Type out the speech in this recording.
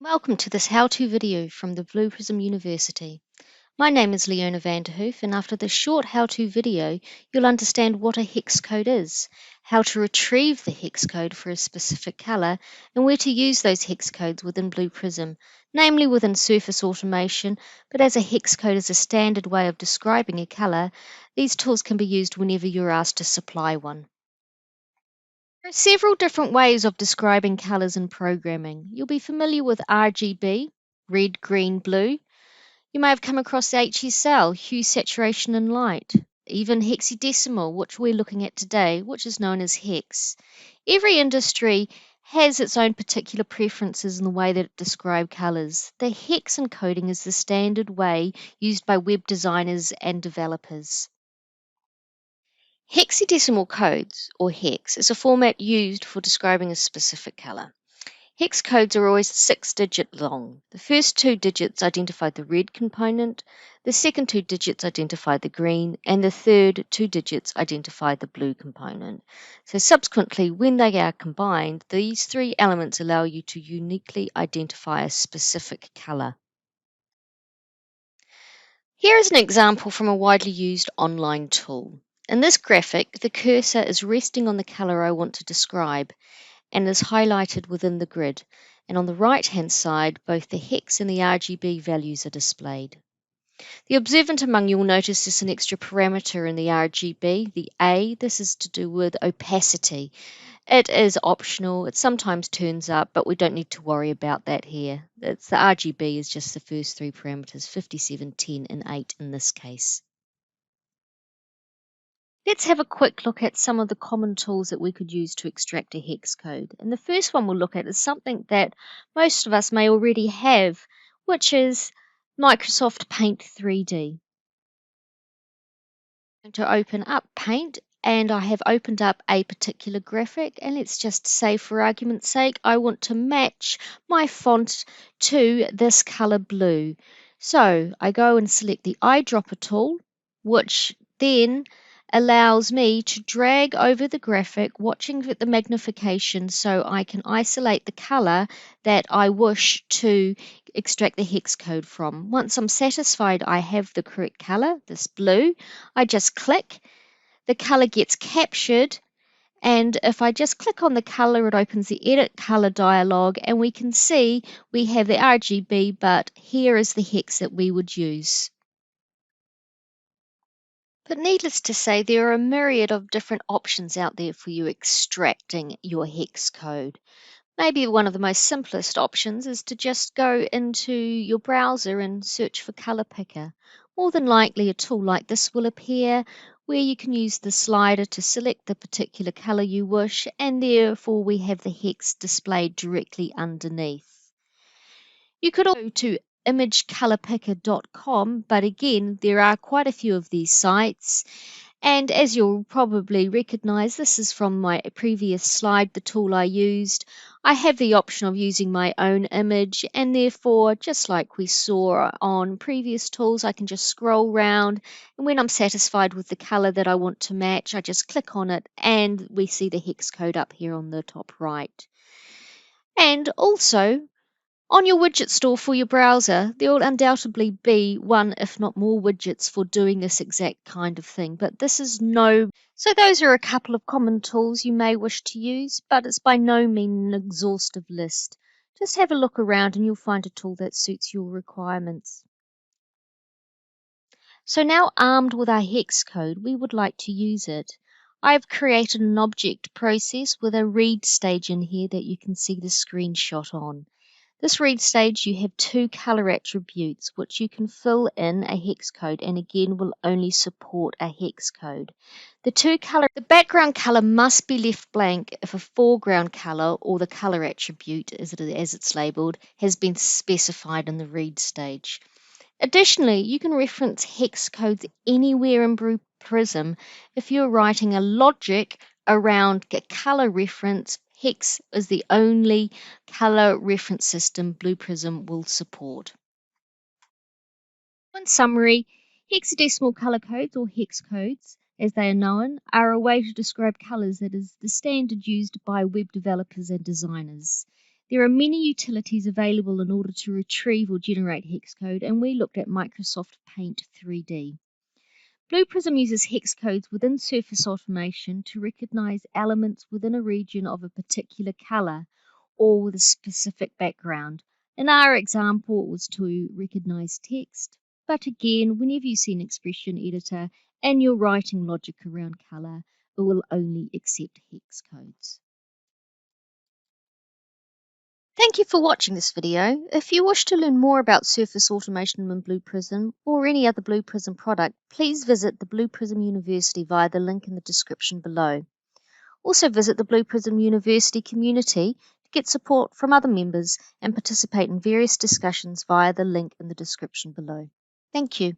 Welcome to this how-to video from the Blue Prism University. My name is Leona Vanderhoof, and after this short how-to video, you'll understand what a hex code is, how to retrieve the hex code for a specific color, and where to use those hex codes within Blue Prism, namely within surface automation, but as a hex code is a standard way of describing a color, these tools can be used whenever you're asked to supply one. There are several different ways of describing colors in programming. You'll be familiar with RGB, red, green, blue. You may have come across HSL, hue, saturation, and light. Even hexadecimal, which we're looking at today, which is known as hex. Every industry has its own particular preferences in the way that it describes colors. The hex encoding is the standard way used by web designers and developers. Hexadecimal codes, or hex, is a format used for describing a specific color. Hex codes are always 6-digit long. The first 2 digits identify the red component, the second 2 digits identify the green, and the third 2 digits identify the blue component. So subsequently, when they are combined, these 3 elements allow you to uniquely identify a specific color. Here is an example from a widely used online tool. In this graphic, the cursor is resting on the color I want to describe and is highlighted within the grid. And on the right-hand side, both the hex and the RGB values are displayed. The observant among you will notice there's an extra parameter in the RGB, the A. This is to do with opacity. It is optional. It sometimes turns up, but we don't need to worry about that here. The RGB is just the first 3 parameters, 57, 10, and 8 in this case. Let's have a quick look at some of the common tools that we could use to extract a hex code. And the first one we'll look at is something that most of us may already have, which is Microsoft Paint 3D. I'm going to open up Paint, and I have opened up a particular graphic, and let's just say for argument's sake I want to match my font to this color blue. So I go and select the eyedropper tool, which then allows me to drag over the graphic, watching the magnification, so I can isolate the color that I wish to extract the hex code from. Once I'm satisfied I have the correct color, this blue, I just click, the color gets captured, and if I just click on the color, it opens the edit color dialog, and we can see we have the RGB, but here is the hex that we would use. But needless to say, there are a myriad of different options out there for you extracting your hex code. Maybe one of the most simplest options is to just go into your browser and search for Color Picker. More than likely a tool like this will appear where you can use the slider to select the particular color you wish, and therefore we have the hex displayed directly underneath. You could also go to imagecolorpicker.com, but again, there are quite a few of these sites. And as you'll probably recognize, this is from my previous slide, the tool I used. I have the option of using my own image, and therefore, just like we saw on previous tools, I can just scroll around, and when I'm satisfied with the color that I want to match, I just click on it, and we see the hex code up here on the top right. And also, on your widget store for your browser, there will undoubtedly be one, if not more, widgets for doing this exact kind of thing, but this is no. So those are a couple of common tools you may wish to use, but it's by no means an exhaustive list. Just have a look around and you'll find a tool that suits your requirements. So now armed with our hex code, we would like to use it. I've created an object process with a read stage in here that you can see the screenshot on. This read stage, you have 2 color attributes which you can fill in a hex code, and again will only support a hex code. The background color must be left blank if a foreground color, or the color attribute as it's labeled, has been specified in the read stage. Additionally, you can reference hex codes anywhere in Blue Prism. If you're writing a logic around a color reference, hex is the only color reference system Blue Prism will support. In summary, hexadecimal color codes, or hex codes as they are known, are a way to describe colors that is the standard used by web developers and designers. There are many utilities available in order to retrieve or generate hex code, and we looked at Microsoft Paint 3D. Blue Prism uses hex codes within surface automation to recognize elements within a region of a particular color or with a specific background. In our example, it was to recognize text, but again, whenever you see an expression editor and you're writing logic around color, it will only accept hex codes. Thank you for watching this video. If you wish to learn more about surface automation in Blue Prism or any other Blue Prism product, please visit the Blue Prism University via the link in the description below. Also visit the Blue Prism University community to get support from other members and participate in various discussions via the link in the description below. Thank you.